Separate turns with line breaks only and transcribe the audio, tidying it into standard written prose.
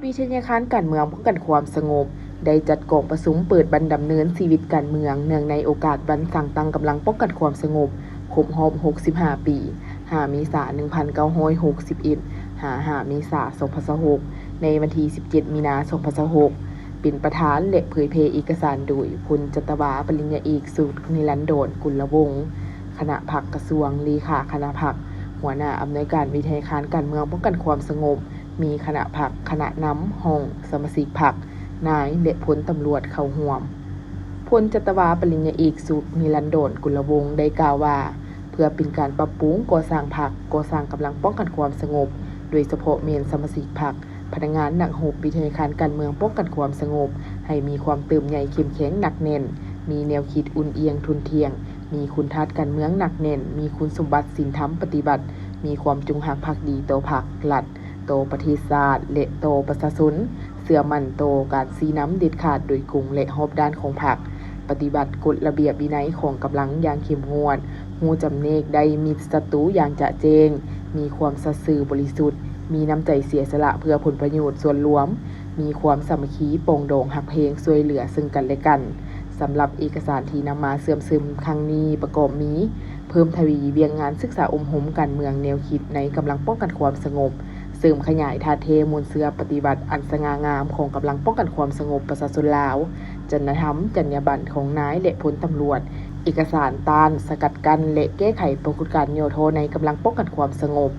วิทยาคารการเมืองป้องกันความสงบได้จัดกองประชุมเปิดบรรดำเนินชีวิตการเมืองเนื่องในโอกาสวันสั่งตั้งกำลังป้องกันความสงบครบรอบ65 ปี5เมษายน1961 5เมษายน2026ในวันที่17 มีนาคม2026เป็นประธานและเผยแพร่เอกสารโดยพลจัตวาปริญญาเอกสุนิรันดรกุลวงศ์คณะพรรคกระทรวงเลขาคณะพรรคหัวหน้าอำนวยการวิทยาคารการเมืองป้องกันความสงบมีคณะพรรคคณะนำห้องสมาชิกพรรคนายและพลตำรวจเข้าร่วมพลจัตวาปริญญาเอกสุนิรันดรกุลวงศ์ได้กล่าวว่าเพื่อเป็นการปรับปรุงก่อสร้างพรรคก่อสร้างกำลังป้องกันความสงบโดยเฉพาะเมนสมาชิกพรรคพนักงานนักรบวิทยาคารการเมืองป้องกันความสงบให้มีความเติมใหญ่เข้มแข็งหนักแน่นมีแนวคิดอุ่นเอียงทุนเทียงมีคุณทัศน์การเมืองหนักแน่นมีคุณสมบัติศีลธรรมปฏิบัติมีความจงรักภักดีต่อพรรครัฐต่อประเทศชาติและต่อประชาชนเชื่อมั่นต่อการชี้นำเด็ดขาดโดยกงและรอบด้านของพรรคปฏิบัติกฎระเบียบวินัยของกำลังอย่างเข้มงวดฮู้จำเนกได้มีศัตรูอย่างจะแจ้งมีความสัตย์ซื่อบริสุทธิ์มีน้ำใจเสียสละเพื่อผลประโยชน์ส่วนรวมมีความสามัคคีปรองดองหักเพงช่วยเหลือซึ่งกันและกันสำหรับเอกสารที่นำมาเสื่อมซึมครั้งนี้ประกอบมีเพิ่มทวีเวียงงานศึกษาอมหมการเมืองแนวคิดในกำลังป้องกันความสงบเสริมขยายท่าเทมูลเสือปฏิบัติอันสง่างามของกำลังป้องกันความสงบประชาชนลาวจรรยธรรมจรรยาบรรณของนายและพลตำรวจเอกสารต้านสกัดกั้นและแก้ไขปรากฏการณ์โยโทในกำลังป้องกันความสงบ